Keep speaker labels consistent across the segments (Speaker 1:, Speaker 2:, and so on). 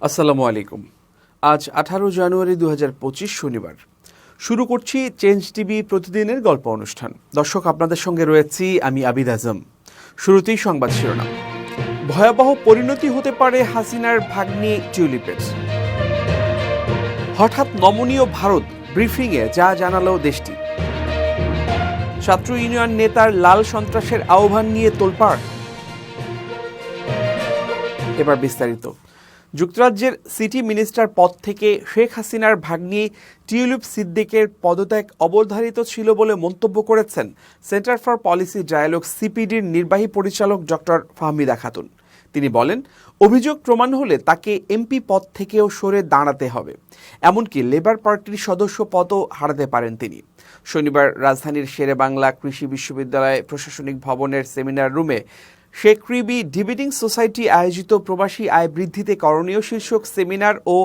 Speaker 1: আসসালামু আলাইকুম। আজ 18 জানুয়ারি 2025 শনিবার। শুরু করছি চেঞ্জ টিভি প্রতিদিনের গল্প অনুষ্ঠান। দর্শক, আপনাদের সঙ্গে রয়েছি আমি আবিদ আজম। শুরুতেই সংবাদ শিরোনাম। ভয়াবহ পরিণতি হতে পারে হাসিনার ভাগ্নি টিউলিপের। হঠাৎ নমনীয় ভারত, ব্রিফিংয়ে যা জানালো দেশটি। ছাত্র ইউনিয়ন নেতার লাল সন্ত্রাসের আহ্বান নিয়ে তোলপাড়। এবার বিস্তারিত। যুক্তরাজ্যের সিটি মিনিস্টার পদ থেকে শেখ হাসিনার ভাগ্নি টিউলিপ সিদ্দিকের পদত্যাগ অবধারিত ছিল বলে মন্তব্য করেছেন সেন্টার ফর পলিসি ডায়ালগ সিপিডির নির্বাহী পরিচালক ডক্টর ফাহমিদা খাতুন। তিনি বলেন, অভিযোগ প্রমাণ হলে তাকে এমপি পদ থেকেও সরে দাঁড়াতে হবে, এমনকি লেবার পার্টির সদস্য পদও হারাতে পারেন তিনি। শনিবার রাজধানীর শেরেবাংলা কৃষি বিশ্ববিদ্যালয় প্রশাসনিক ভবনের সেমিনার রুমে শেখ রিবি ডিবেটিং সোসাইটি আয়োজিত প্রবাসী আয় বৃদ্ধিতে করণীয় শীর্ষক সেমিনার ও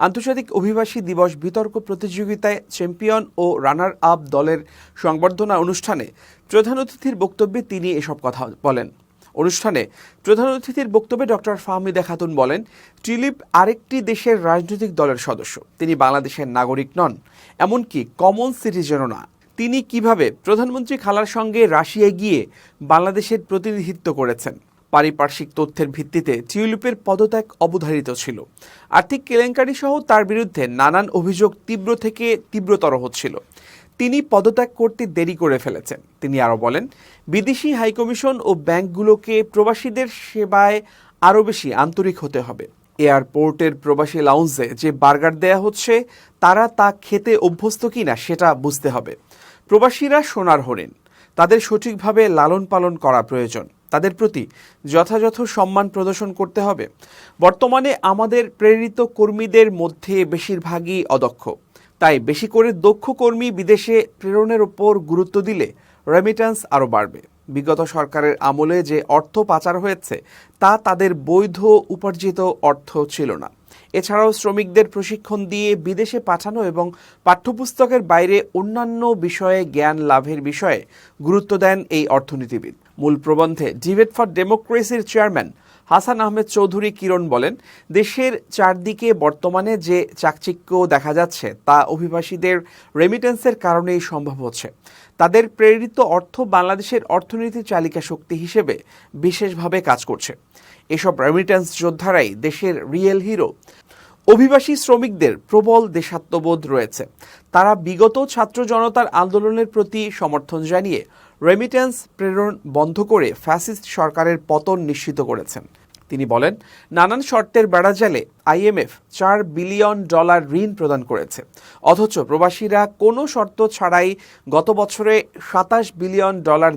Speaker 1: আন্তর্জাতিক অভিবাসী দিবস বিতর্ক প্রতিযোগিতায় চ্যাম্পিয়ন ও রানার আপ দলের সংবর্ধনা অনুষ্ঠানে প্রধান অতিথির বক্তব্যে তিনি এসব কথা বলেন। অনুষ্ঠানে প্রধান অতিথির বক্তব্যে ডক্টর ফাহমিদা খাতুন বলেন, টিউলিপ আরেকটি দেশের রাজনৈতিক দলের সদস্য। তিনি বাংলাদেশের নাগরিক নন, এমনকি কমন সিটিজেনও না। তিনি কিভাবে প্রধানমন্ত্রী খালার সঙ্গে রাশিয়ায় গিয়ে বাংলাদেশের প্রতিনিধিত্ব করেছেন? পারিপার্শ্বিক তথ্যের ভিত্তিতে টিউলিপের পদত্যাগ অবধারিত ছিল। আর্থিক কেলেঙ্কারি সহ তার বিরুদ্ধে নানান অভিযোগ তীব্র থেকে তীব্রতর হচ্ছিল। তিনি পদত্যাগ করতে দেরি করে ফেলেছেন। তিনি আরও বলেন, বিদেশি হাইকমিশন ও ব্যাংকগুলোকে প্রবাসীদের সেবায় আরও বেশি আন্তরিক হতে হবে। এয়ারপোর্টের প্রবাসী লাউঞ্জে যে বার্গার দেয়া হচ্ছে, তারা তা খেতে অভ্যস্ত কিনা সেটা বুঝতে হবে। প্রবাসীরা সোনার হরিণ, তাদের সঠিকভাবে লালন পালন করা প্রয়োজন। তাদের প্রতি যথাযথ সম্মান প্রদর্শন করতে হবে। বর্তমানে আমাদের প্রেরিত কর্মীদের মধ্যে বেশিরভাগই অদক্ষ। তাই বেশি করে দক্ষ কর্মী বিদেশে প্রেরণের ওপর গুরুত্ব দিলে রেমিট্যান্স আরও বাড়বে। বিগত সরকারের আমলে যে অর্থ পাচার হয়েছে তা তাদের বৈধ উপার্জিত অর্থ ছিল না। এছাড়াও শ্রমিকদের প্রশিক্ষণ দিয়ে বিদেশে পাঠানো এবং পাঠ্যপুস্তকের বাইরে অন্যান্য বিষয়ে জ্ঞান লাভের বিষয়ে গুরুত্ব দেন এই অর্থনীতিবিদ। মূল প্রবন্ধে ডিবেট ফর ডেমোক্রেসির চেয়ারম্যান হাসান আহমেদ চৌধুরী কিরণ বলেন, দেশের চারদিকে বর্তমানে যে চাকচিক্য দেখা যাচ্ছে তা অভিবাসীদের রেমিটেন্সের কারণেই সম্ভব হচ্ছে। তাদের প্রেরিত অর্থ বাংলাদেশের অর্থনীতির চালিকা শক্তি হিসেবে বিশেষভাবে কাজ করছে। এসব রেমিটেন্স যোদ্ধারাই দেশের রিয়েল হিরো। অভিবাসী শ্রমিকদের প্রবল দেশাত্মবোধ রয়েছে। তারা বিগত ছাত্র জনতার আন্দোলনের প্রতি সমর্থন জানিয়ে রেমিটেন্স প্রেরণ বন্ধ করে ফ্যাসিস্ট সরকারের পতন নিশ্চিত করেছেন। তিনি বলেন, নানান শর্তের বেড়াজালে IMF $4 বিলিয়ন ঋণ প্রদান করেছে, অথচ প্রবাসীরা কোনো শর্ত ছাড়াই গত বছরে $27 বিলিয়ন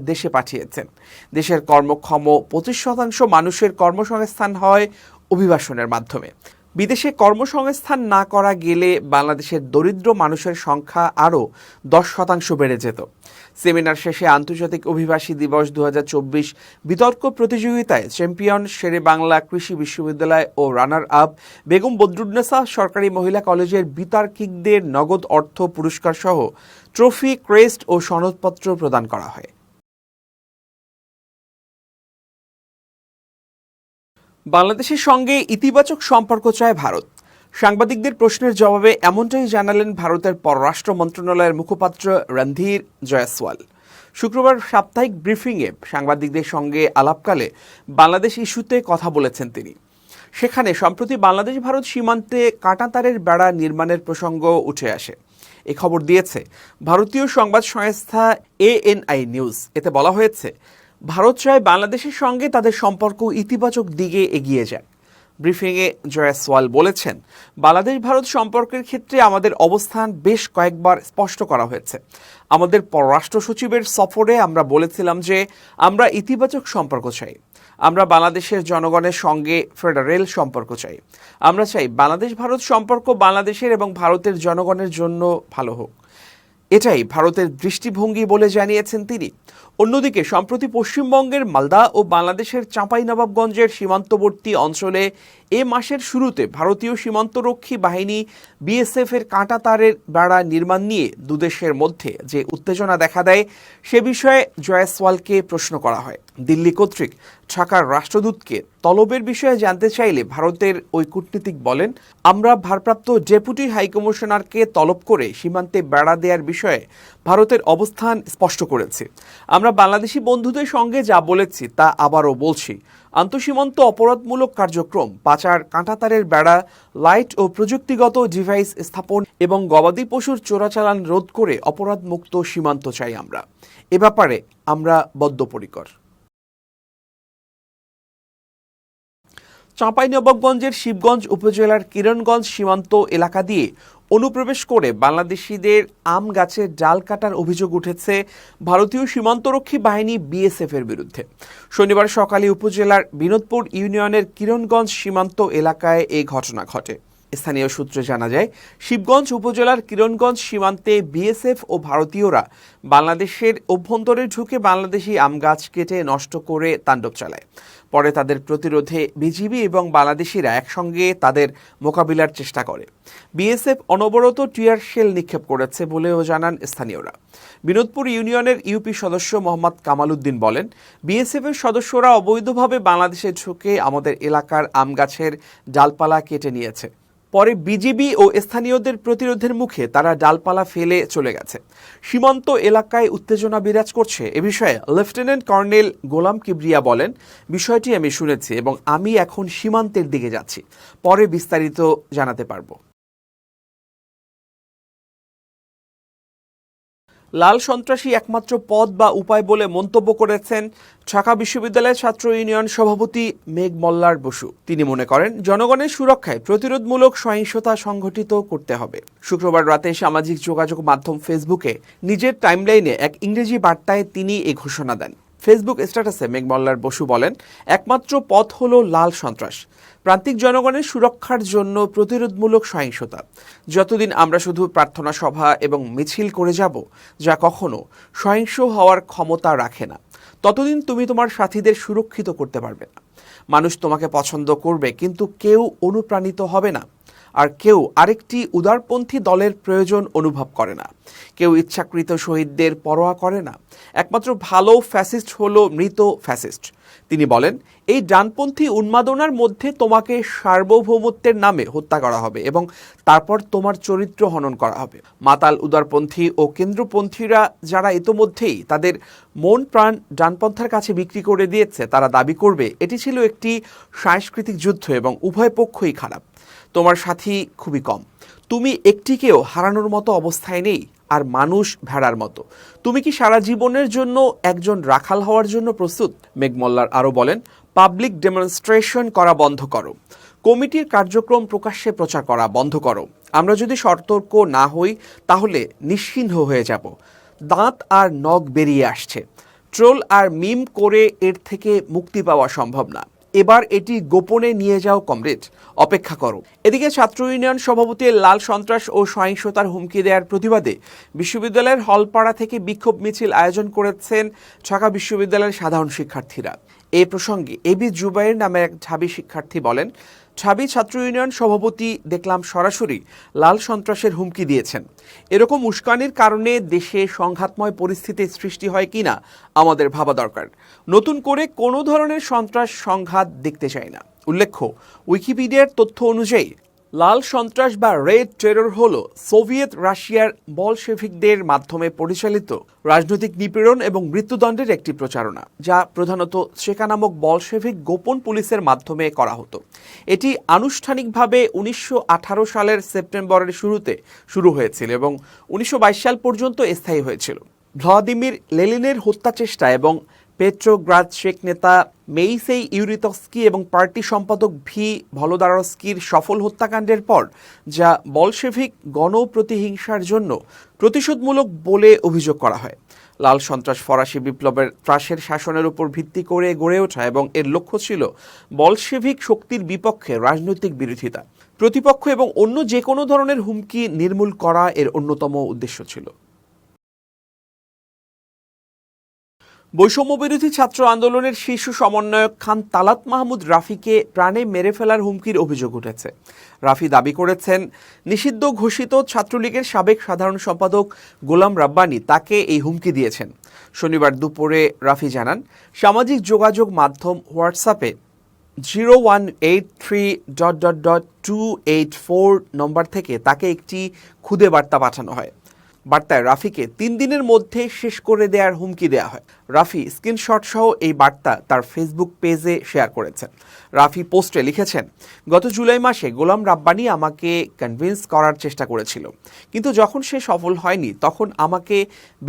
Speaker 1: দেশে পাঠিয়েছেন। দেশের কর্মক্ষম 25% মানুষের কর্মসংস্থান হয় অভিবাসনের মাধ্যমে। বিদেশে কর্মসংস্থান না করা গেলে বাংলাদেশের দরিদ্র মানুষের সংখ্যা আরও 10% বেড়ে যেত। সেমিনার শেষে আন্তর্জাতিক অভিবাসী দিবস 2024 বিতর্ক প্রতিযোগিতায় চ্যাম্পিয়ন শেরেবাংলা কৃষি বিশ্ববিদ্যালয় ও রানার আপ বেগম বদরুন্নেসা সরকারি মহিলা কলেজের বিতার্কিকদের নগদ অর্থ পুরস্কার সহ ট্রফি, ক্রেস্ট ও সনদপত্র প্রদান করা হয়। বাংলাদেশের সঙ্গে ইতিবাচক সম্পর্ক চায় ভারত। সাংবাদিকদের প্রশ্নের জবাবে এমনটাই জানালেন ভারতের পররাষ্ট্র মন্ত্রণালয়ের মুখপাত্র রণধীর জয়সওয়াল। শুক্রবার সাপ্তাহিক ব্রিফিংয়ে সাংবাদিকদের সঙ্গে আলাপকালে বাংলাদেশ ইস্যুতে কথা বলেছেন তিনি। সেখানে সম্প্রতি বাংলাদেশ ভারত সীমান্তে কাঁটাতারের বেড়া নির্মাণের প্রসঙ্গ উঠে আসে। এ খবর দিয়েছে ভারতীয় সংবাদ সংস্থা ANI নিউজ। এতে বলা হয়েছে, ভারত চায় বাংলাদেশের সঙ্গে তাদের সম্পর্ক ইতিবাচক দিকে এগিয়ে যায়। ব্রিফিংয়ে জয়সওয়াল বলেছেন, বাংলাদেশ ভারত সম্পর্কের ক্ষেত্রে আমাদের অবস্থান বেশ কয়েকবার স্পষ্ট করা হয়েছে। আমাদের পররাষ্ট্র সচিবের সফরে আমরা বলেছিলাম যে আমরা ইতিবাচক সম্পর্ক চাই। আমরা বাংলাদেশের জনগণের সঙ্গে ফেডারেল সম্পর্ক চাই। আমরা চাই বাংলাদেশ ভারত সম্পর্ক বাংলাদেশের এবং ভারতের জনগণের জন্য ভালো হোক। এটাই ভারতের দৃষ্টিভঙ্গি বলে জানিয়েছেন তিনি। অন্যদিকে সম্প্রতি পশ্চিমবঙ্গের মালদা ও বাংলাদেশের চাঁপাইনবাবগঞ্জের সীমান্তবর্তী অঞ্চলে এ মাসের শুরুতে ভারতীয় সীমান্তরক্ষী বাহিনী BSF এর কাঁটাতারের বেড়া নির্মাণ নিয়ে দুদেশের মধ্যে যে উত্তেজনা দেখা দেয় সে বিষয়ে জয়সওয়ালকে প্রশ্ন করা হয়। দিল্লি কর্তৃক ঢাকার রাষ্ট্রদূতকে তলবের বিষয়ে জানতে চাইলে ভারতের ওই কূটনীতিক বলেন, আমরা ভারপ্রাপ্ত ডেপুটি হাইকমিশনারকে তলব করে সীমান্তে বেড়া দেওয়ার বিষয়ে ভারতের অবস্থান স্পষ্ট করেছি। আমরা বাংলাদেশি বন্ধুদের সঙ্গে যা বলেছি তা আবারও বলছি। আন্তঃসীমান্ত অপরাধমূলক কার্যক্রম, পাচার, কাঁটাতারের বেড়া, লাইট ও প্রযুক্তিগত ডিভাইস স্থাপন এবং গবাদি পশুর চোরাচালান রোধ করে অপরাধমুক্ত সীমান্ত চাই আমরা। এ ব্যাপারে আমরা বদ্ধপরিকর। চাঁপাইনবাবগঞ্জের শিবগঞ্জ উপজেলার কিরণগঞ্জ সীমান্ত এলাকা দিয়ে অনুপ্রবেশ করে বাংলাদেশিদের আম গাছের ডাল কাটার অভিযোগ উঠেছে ভারতীয় সীমান্তরক্ষী বাহিনী বিএসএফ এর বিরুদ্ধে। শনিবার সকালে উপজেলার বিনোদপুর ইউনিয়নের কিরণগঞ্জ সীমান্ত এলাকায় এই ঘটনা ঘটে। স্থানীয় সূত্রে জানা যায়, শিবগঞ্জ উপজেলার কিরণগঞ্জ সীমান্তে বিএসএফ ও ভারতীয়রা বাংলাদেশের অভ্যন্তরে ঢুকে বাংলাদেশি আম গাছ কেটে নষ্ট করে তাণ্ডব চালায়। পরে তাদের প্রতিরোধে বিজিবি এবং বাংলাদেশিরা একসঙ্গে তাদের মোকাবিলার চেষ্টা করে। বিএসএফ অনবরত টিয়ার শেল নিক্ষেপ করেছে বলেও জানান স্থানীয়রা। বিনোদপুর ইউনিয়নের ইউপি সদস্য মোহাম্মদ কামাল উদ্দিন বলেন, বিএসএফ এর সদস্যরা অবৈধভাবে বাংলাদেশে ঢুকে আমাদের এলাকার আম গাছের ডালপালা কেটে নিয়েছে। পরে বিজিবি ও স্থানীয়দের প্রতিরোধের মুখে তারা ডালপালা ফেলে চলে গেছে। সীমান্ত এলাকায় উত্তেজনা বিরাজ করছে। এ বিষয়ে লেফটেন্যান্ট কর্নেল গোলাম কিবরিয়া বলেন, বিষয়টি আমি শুনেছি এবং আমি এখন সীমান্তের দিকে যাচ্ছি, পরে বিস্তারিত জানাতে পারবো। লাল সন্ত্রাসী একমাত্র পথ বা উপায় বলে মন্তব্য করেছেন ঢাকা বিশ্ববিদ্যালয়ের ছাত্র ইউনিয়ন সভাপতি মেঘ মল্লার বসু। তিনি মনে করেন, জনগণের সুরক্ষায় প্রতিরোধমূলক সহিংসতা সংঘটিত করতে হবে। শুক্রবার রাতে সামাজিক যোগাযোগ মাধ্যম ফেসবুকে নিজের টাইমলাইনে এক ইংরেজি বার্তায় তিনি এই ঘোষণা দেন। ফেসবুক স্ট্যাটাসে মেঘ মল্লার বসু বলেন, একমাত্র পথ হলো লাল সন্ত্রাস, প্রান্তিক জনগণের সুরক্ষার জন্য প্রতিরোধমূলক সহিংসতা। যতদিন আমরা শুধু প্রার্থনা সভা এবং মিছিল করে যাব, যা কখনো সহিংস হওয়ার ক্ষমতা রাখে না, ততদিন তুমি তোমার সাথীদের সুরক্ষিত করতে পারবে না। মানুষ তোমাকে পছন্দ করবে, কিন্তু কেউ অনুপ্রাণিত হবে না, আর কেউ আরেকটি উদারপন্থী দলের প্রয়োজন অনুভব করে না। কেউ ইচ্ছাকৃত শহীদদের পরোয়া করে না। একমাত্র ভালো ফ্যাসিস্ট হলো মৃত ফ্যাসিস্ট। তিনি বলেন, এই ডানপন্থী উন্মাদনার মধ্যে তোমাকে সার্বভৌমত্বের নামে হত্যা করা হবে এবং তারপর তোমার চরিত্র হনন করা হবে। মাতাল উদারপন্থী ও কেন্দ্রপন্থীরা যারা ইতোমধ্যেই তাদের মন প্রাণ ডানপন্থার কাছে বিক্রি করে দিয়েছে, তারা দাবি করবে এটি ছিল একটি সাংস্কৃতিক যুদ্ধ এবং উভয় পক্ষই খারাপ। তোমার সাথী খুবই কম, তুমি একটিকেও হারানোর মতো অবস্থায় নেই, আর মানুষ ভেড়ার মতো। তুমি কি সারা জীবনের জন্য একজন রাখাল হওয়ার জন্য প্রস্তুত? মেঘ মল্লার আরও বলেন, পাবলিক ডেমনস্ট্রেশন করা বন্ধ করো, কমিটির কার্যক্রম প্রকাশ্যে প্রচার করা বন্ধ করো। আমরা যদি সতর্ক না হই তাহলে নিশ্চিহ্ন হয়ে যাব। দাঁত আর নখ বেরিয়ে আসছে। ট্রোল আর মিম করে এর থেকে মুক্তি পাওয়া সম্ভব না। এবার এটি গোপনে নিয়ে যাও কমরেড, অপেক্ষা করো। এদিকে ছাত্র ইউনিয়ন সভাপতি লাল সন্ত্রাস ও সহিংসতার হুমকি দেওয়ার প্রতিবাদে বিশ্ববিদ্যালয়ের হলপাড়া থেকে বিক্ষোভ মিছিল আয়োজন করেছেন ঢাকা বিশ্ববিদ্যালয়ের সাধারণ শিক্ষার্থীরা। এ প্রসঙ্গে এবি জুবাইর নামে এক ঢাবি শিক্ষার্থী বলেন, ঢাবি ছাত্র ইউনিয়ন সভাপতি দেখলাম সরাসরি লাল সন্ত্রাসের হুমকি দিয়েছেন। এরকম উস্কানির কারণে দেশে সংঘাতময় পরিস্থিতির সৃষ্টি হয় কিনা আমাদের ভাবা দরকার। নতুন করে কোনো ধরনের সন্ত্রাস সংঘাত দেখতে চাই না। উল্লেখ্য, উইকিপিডিয়ার তথ্য অনুযায়ী লাল সন্ত্রাস বা রেড টেরর হল সোভিয়েত রাশিয়ার বলশেভিকদের মাধ্যমে পরিচালিত রাজনৈতিক নিপীড়ন এবং মৃত্যুদণ্ডের একটি প্রচারণা, যা প্রধানত চেকা নামক বলশেভিক গোপন পুলিশের মাধ্যমে করা হতো। এটি আনুষ্ঠানিকভাবে 1918 সালের সেপ্টেম্বরের শুরুতে শুরু হয়েছিল এবং 1922 সাল পর্যন্ত স্থায়ী হয়েছিল। ভ্লাদিমির লেনিনের হত্যা চেষ্টা এবং পেট্রোগ্রাদ চেক নেতা মেইসেই ইউরিতস্কি এবং পার্টি সম্পাদক ভি ভলোদারস্কির সফল হত্যাকাণ্ডের পর, যা বলশেভিক গণপ্রতিহিংসার জন্য প্রতিশোধমূলক বলে অভিযোগ করা হয়। লাল সন্ত্রাস ফরাসি বিপ্লবের ত্রাসের শাসনের উপর ভিত্তি করে গড়ে ওঠা এবং এর লক্ষ্য ছিল বলশেভিক শক্তির বিপক্ষে রাজনৈতিক বিরোধিতা, প্রতিপক্ষ এবং অন্য যে কোনো ধরনের হুমকি নির্মূল করা এর অন্যতম উদ্দেশ্য ছিল। বৈষম্যবিরোধী ছাত্র আন্দোলনের শীর্ষ সমন্বয়ক খান তালাত মাহমুদ রাফিকে প্রাণে মেরে ফেলার হুমকির অভিযোগ উঠেছে। রাফি দাবি করেছেন, নিষিদ্ধ ঘোষিত ছাত্রলীগের সাবেক সাধারণ সম্পাদক গোলাম রাব্বানী তাকে এই হুমকি দিয়েছেন। শনিবার দুপুরে রাফি জানান, সামাজিক যোগাযোগ মাধ্যম হোয়াটসঅ্যাপে 0183.284 নম্বর থেকে তাকে একটি খুদে বার্তা পাঠানো হয়। বার্তায় রাফিকে 3 দিনের মধ্যে শেষ করে দেওয়ার হুমকি দেওয়া হয়। রাফি স্ক্রিনশট সহ এই বার্তা তার ফেসবুক পেজে শেয়ার করেছেন। রাফি পোস্টে লিখেছেন, গত জুলাই মাসে গোলাম রাব্বানী আমাকে কনভিন্স করার চেষ্টা করেছিল, কিন্তু যখন সে সফল হয়নি তখন আমাকে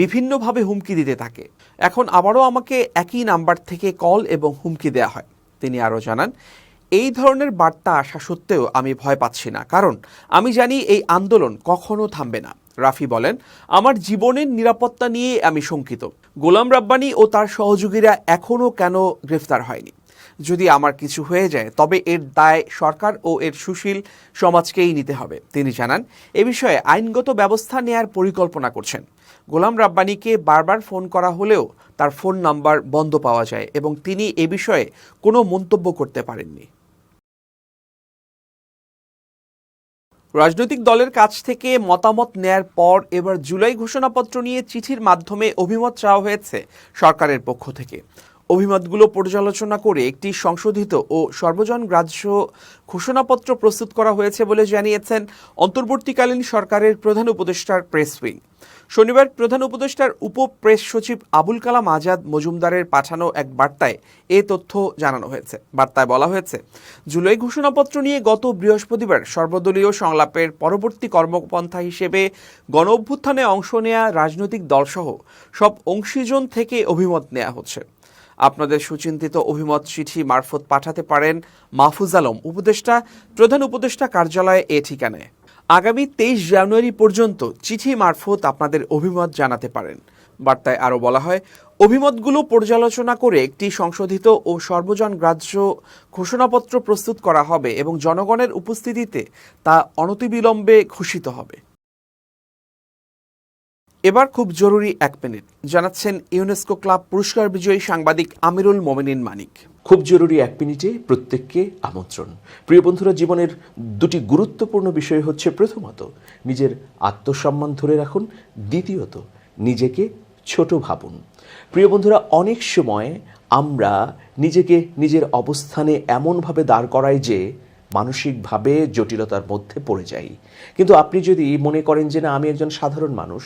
Speaker 1: বিভিন্নভাবে হুমকি দিতে থাকে। এখন আবারও আমাকে একই নাম্বার থেকে কল এবং হুমকি দেওয়া হয়। তিনি আরও জানান, এই ধরনের বার্তা আসা সত্ত্বেও আমি ভয় পাচ্ছি না, কারণ আমি জানি এই আন্দোলন কখনো থামবে না। রাফি বলেন, আমার জীবনের নিরাপত্তা নিয়ে আমি শঙ্কিত। গোলাম রাব্বানী ও তার সহযোগীরা এখনও কেন গ্রেফতার হয়নি? যদি আমার কিছু হয়ে যায় তবে এর দায় সরকার ও এর সুশীল সমাজকেই নিতে হবে। তিনি জানান, এ বিষয়ে আইনগত ব্যবস্থা নেয়ার পরিকল্পনা করছেন। গোলাম রাব্বানীকে বারবার ফোন করা হলেও তার ফোন নাম্বার বন্ধ পাওয়া যায় এবং তিনি এ বিষয়ে কোনো মন্তব্য করতে পারেননি। রাজনৈতিক দলের কাছ থেকে মতামত নেয়ার পর এবার জুলাই ঘোষণাপত্র নিয়ে চিঠির মাধ্যমে অভিমত চাওয়া হয়েছে সরকারের পক্ষ থেকে। অভিমতগুলো পর্যালোচনা করে একটি সংশোধিত ও সর্বজন গ্রাহ্য ঘোষণাপত্র প্রস্তুত করা হয়েছে বলে জানিয়েছেন অন্তর্বর্তীকালীন সরকারের প্রধান উপদেষ্টার প্রেস উইং। শনিবার প্রধান উপদেষ্টার উপ প্রেস সচিব আবুল কালাম আজাদ মজুমদারের পাঠানো এক বার্তায় এ তথ্য জানানো হয়েছে। বার্তায় বলা হয়েছে, জুলাই ঘোষণাপত্র নিয়ে গত বৃহস্পতিবার সর্বদলীয় সংলাপের পরবর্তী কর্মপন্থা হিসেবে গণ অভ্যুত্থানে অংশ নেয়া রাজনৈতিক দলসহ সব অংশীজন থেকে অভিমত নেওয়া হচ্ছে। আপনাদের সুচিন্তিত অভিমত চিঠি মারফত পাঠাতে পারেন মাহফুজ আলম উপদেষ্টা, প্রধান উপদেষ্টা কার্যালয়, এ ঠিকানায়। আগামী 23 জানুয়ারি পর্যন্ত চিঠি মারফত আপনাদের অভিমত জানাতে পারেন। বার্তায় আরও বলা হয়, অভিমতগুলো পর্যালোচনা করে একটি সংশোধিত ও সর্বজন গ্রাহ্য ঘোষণাপত্র প্রস্তুত করা হবে এবং জনগণের উপস্থিতিতে তা অনতিবিলম্বে ঘোষিত হবে। এবার খুব জরুরি 1 মিনিট জানাচ্ছেন ইউনেস্কো ক্লাব পুরস্কার বিজয়ী সাংবাদিক আমিরুল মোমিনিন মানিক।
Speaker 2: খুব জরুরি 1 মিনিটে প্রত্যেককে আমন্ত্রণ। প্রিয় বন্ধুরা, জীবনের দুটি গুরুত্বপূর্ণ বিষয় হচ্ছে, প্রথমত নিজের আত্মসম্মান ধরে রাখুন, দ্বিতীয়ত নিজেকে ছোট ভাবুন। প্রিয় বন্ধুরা, অনেক সময় আমরা নিজেকে নিজের অবস্থানে এমনভাবে দাঁড় করাই যে মানসিকভাবে জটিলতার মধ্যে পড়ে যাই। কিন্তু আপনি যদি মনে করেন যে না, আমি একজন সাধারণ মানুষ,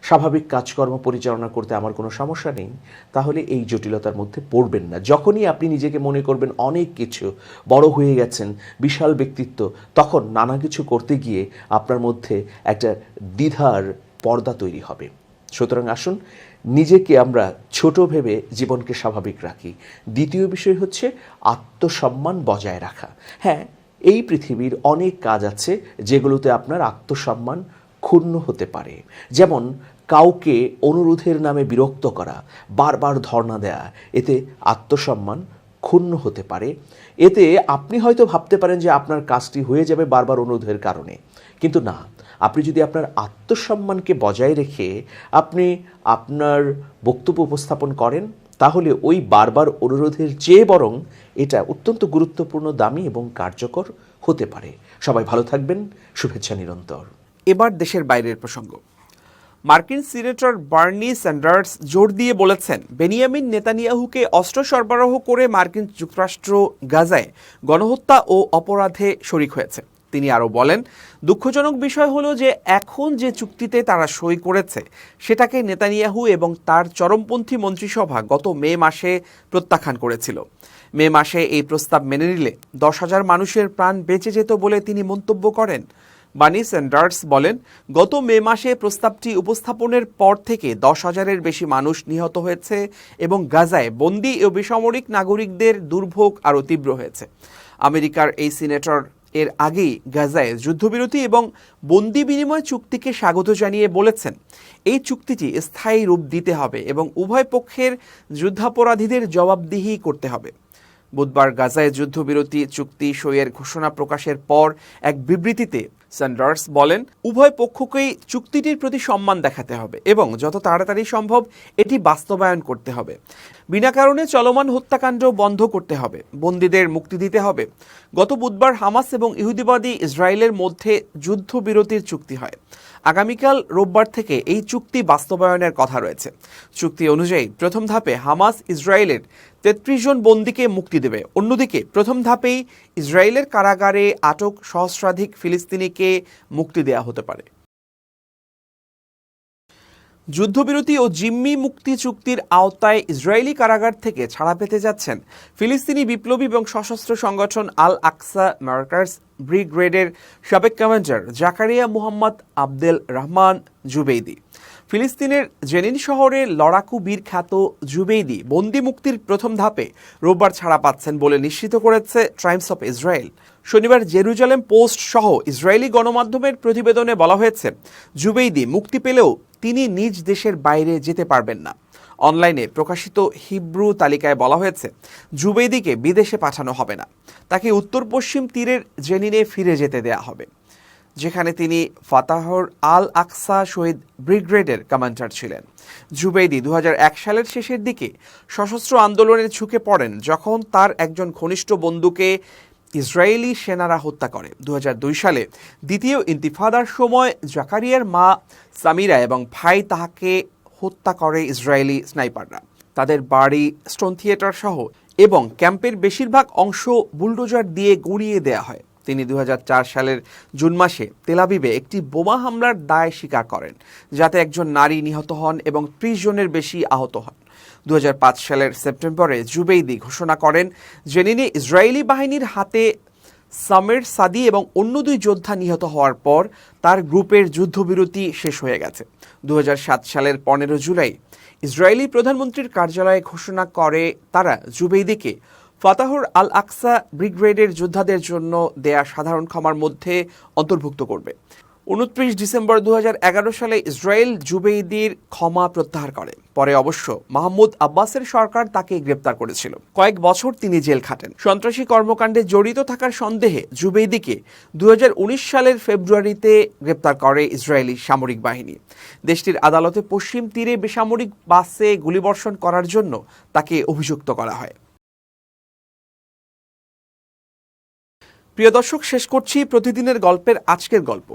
Speaker 2: স্বাভাবিক কাজকর্ম পরিচালনা করতে আমার কোনো সমস্যা নেই, তাহলে এই জটিলতার মধ্যে পড়বেন না। যখনই আপনি নিজেকে মনে করবেন অনেক কিছু, বড় হয়ে গেছেন, বিশাল ব্যক্তিত্ব, তখন নানা কিছু করতে গিয়ে আপনার মধ্যে একটা দ্বিধার পর্দা তৈরি হবে। সুতরাং আসুন নিজেকে আমরা ছোট ভেবে জীবনকে স্বাভাবিক রাখি। দ্বিতীয় বিষয় হচ্ছে আত্মসম্মান বজায় রাখা। হ্যাঁ, এই পৃথিবীর অনেক কাজ আছে যেগুলোতে আপনার আত্মসম্মান ক্ষুণ্ণ হতে পারে। যেমন কাউকে অনুরোধের নামে বিরক্ত করা, বারবার ধর্ণা দেয়া, এতে আত্মসম্মান ক্ষুণ্ণ হতে পারে। এতে আপনি হয়তো ভাবতে পারেন যে আপনার কাজটি হয়ে যাবে বারবার অনুরোধের কারণে, কিন্তু না। আপনি যদি আপনার আত্মসম্মানকে বজায় রেখে আপনি আপনার বক্তব্য উপস্থাপন করেন, তাহলে ওই বারবার অনুরোধের চেয়ে বরং এটা অত্যন্ত গুরুত্বপূর্ণ, দামি এবং কার্যকর হতে পারে। সবাই ভালো থাকবেন, শুভেচ্ছা নিরন্তর।
Speaker 1: এবার দেশের বাইরের প্রসঙ্গ। মার্কিন সিনেটর বার্নি স্যান্ডার্স জোর দিয়ে বলেছেন, বেনিয়ামিন নেতানিয়াহুকে অস্ত্র সরবরাহ করে মার্কিন যুক্তরাষ্ট্র গাজায় গণহত্যা ও অপরাধে শরিক হয়েছে। তিনি আরও বলেন, দুঃখজনক বিষয় হলো যে এখন যে চুক্তিতে তারা সই করেছে সেটাকে নেতানিয়াহু এবং তার চরমপন্থী মন্ত্রিসভা গত মে মাসে প্রত্যাখ্যান করেছিল। মে মাসে এই প্রস্তাব মেনে নিলে 10,000 মানুষের প্রাণ বেঁচে যেত বলে তিনি মন্তব্য করেন। বার্নি স্যান্ডার্স বলেন, গত মে মাসে প্রস্তাবটি উপস্থাপনের পর থেকে 10,000-এর বেশি মানুষ নিহত হয়েছে এবং গাজায় বন্দী ও বেসামরিক নাগরিকদের দুর্ভোগ আরও তীব্র হয়েছে। আমেরিকার এই সিনেটর এর আগেই গাজায় যুদ্ধবিরতি এবং বন্দি বিনিময় চুক্তিকে স্বাগত জানিয়ে বলেছেন, এই চুক্তিটি স্থায়ী রূপ দিতে হবে এবং উভয় পক্ষের যুদ্ধাপরাধীদের জবাবদিহি করতে হবে। বুধবার গাজায় যুদ্ধবিরতি চুক্তি সইয়ের ঘোষণা প্রকাশের পর এক বিবৃতিতে স্যান্ডার্স বলেন, উভয় পক্ষকেই চুক্তিটির প্রতি সম্মান দেখাতে হবে এবং যত তাড়াতাড়ি সম্ভব এটি বাস্তবায়ন করতে হবে। বিনা কারণে চলমান হত্যাকাণ্ড বন্ধ করতে হবে, বন্দীদের মুক্তি দিতে হবে। গত বুধবার হামাস এবং ইহুদিবাদী ইসরায়েলের মধ্যে যুদ্ধবিরতির চুক্তি হয়। আগামীকাল রোববার থেকে এই চুক্তি বাস্তবায়নের কথা রয়েছে। চুক্তি অনুযায়ী প্রথম ধাপে হামাস ইসরায়েলের ৩৩ জন বন্দীকে মুক্তি দেবে। অন্যদিকে প্রথম ধাপেই ইসরায়েলের কারাগারে আটক সহস্রাধিক ফিলিস্তিনিকে মুক্তি দেওয়া হতে পারে। যুদ্ধবিরতি ও জিম্মি মুক্তি চুক্তির আওতায় ইসরায়েলি কারাগার থেকে ছাড়া পেতে যাচ্ছেন ফিলিস্তিনি বিপ্লবী এবং সশস্ত্র সংগঠন আল আকসা মার্কার্স ব্রিগেডের সাবেক কমান্ডার জাকারিয়া মুহাম্মদ আবদেল রহমান জুবেইদি। ফিলিস্তিনের জেনিন শহরে লড়াকু বীর খ্যাত জুবেইদি বন্দি মুক্তির প্রথম ধাপে রোববার ছাড়া পাচ্ছেন বলে নিশ্চিত করেছে টাইমস অফ ইসরায়েল। শনিবার জেরুজালেম পোস্ট সহ ইসরায়েলি গণমাধ্যমের প্রতিবেদনে বলা হয়েছে, জুবেইদি মুক্তি পেলেও তিনি নিজ দেশের বাইরে যেতে পারবেন না। অনলাইনে প্রকাশিত হিব্রু তালিকায় বলা হয়েছে, জুবেইদিকে বিদেশে পাঠানো হবে না, তাকে উত্তর পশ্চিম তীরের জেনিনে ফিরে যেতে দেয়া হবে, যেখানে তিনি ফাতাহর আল আকসা শহীদ ব্রিগেডের কমান্ডার ছিলেন। জুবেইদি ২০০১ সালের শেষের দিকে সশস্ত্র আন্দোলনের ঝুঁকে পড়েন, যখন তার একজন ঘনিষ্ঠ বন্ধুকে ইসরায়েলি সেনারা হত্যা করে। ২০০২ সালে দ্বিতীয় ইন্তিফাদার সময় জাকারিয়ার মা সামিরা এবং ভাই তাহাকে হত্যা করে ইসরায়েলি স্নাইপাররা। তাদের বাড়ি, স্টোন থিয়েটার সহ এবং ক্যাম্পের বেশিরভাগ অংশ বুলডোজার দিয়ে গুঁড়িয়ে দেয়া হয়। তিনি ২০০৪ সালের জুন মাসে তেল আবিবে একটি বোমা হামলার দায় স্বীকার করেন, যাতে একজন নারী নিহত হন এবং ৩০ জনের বেশি আহত হন। ২০০৫ সালের সেপ্টেম্বরে জুবেইদি ঘোষণা করেন, জেনিনে ইসরায়েলি বাহিনীর হাতে সামের সাদি এবং অন্য ২ যোদ্ধা নিহত হওয়ার পর তার গ্রুপের যুদ্ধবিরতি শেষ হয়ে গেছে। ২০০৭ সালের ১৫ জুলাই ইসরায়েলি প্রধানমন্ত্রীর কার্যালয়ে ঘোষণা করে তারা জুবেইদিকে ফাতাহর আল আকসা ব্রিগেডের যোদ্ধাদের জন্য দেয়া সাধারণ ক্ষমার মধ্যে অন্তর্ভুক্ত করবে। ২৯ ডিসেম্বর ২০১১ সালে ইসরায়েল জুবেইদির ক্ষমা প্রত্যাহার করে। পরে অবশ্য মাহমুদ আব্বাসের সরকার তাকে গ্রেপ্তার করেছিল। কয়েক বছর তিনি জেল খাটেন। সন্ত্রাসী কর্মকাণ্ডে জড়িত থাকার সন্দেহে জুবেইদিকে ২০১৯ সালের ফেব্রুয়ারিতে গ্রেপ্তার করে ইসরায়েলি সামরিক বাহিনী। দেশটির আদালতে পশ্চিম তীরে বেসামরিক বাসে গুলিবর্ষণ করার জন্য তাকে অভিযুক্ত করা হয়। প্রিয় দর্শক, শেষ করছি প্রতিদিনের গল্পের আজকের গল্প।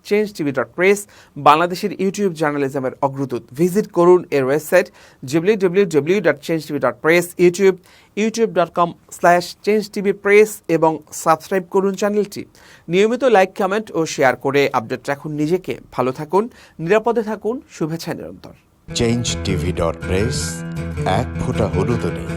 Speaker 1: change.tv.press বাংলাদেশের ইউটিউব জার্নালিজমের অগ্রদূত। ভিজিট করুন এর ওয়েবসাইট www.changetv.press, ইউটিউব youtube.com/changetvpress এবং সাবস্ক্রাইব করুন চ্যানেলটি। নিয়মিত লাইক, কমেন্ট ও শেয়ার করে আপডেট রাখুন নিজেকে। ভালো থাকুন, নিরাপদে থাকুন, শুভেচ্ছা নিরন্তর।
Speaker 3: changetv.press, এক ফোঁটা হলুদ নেই।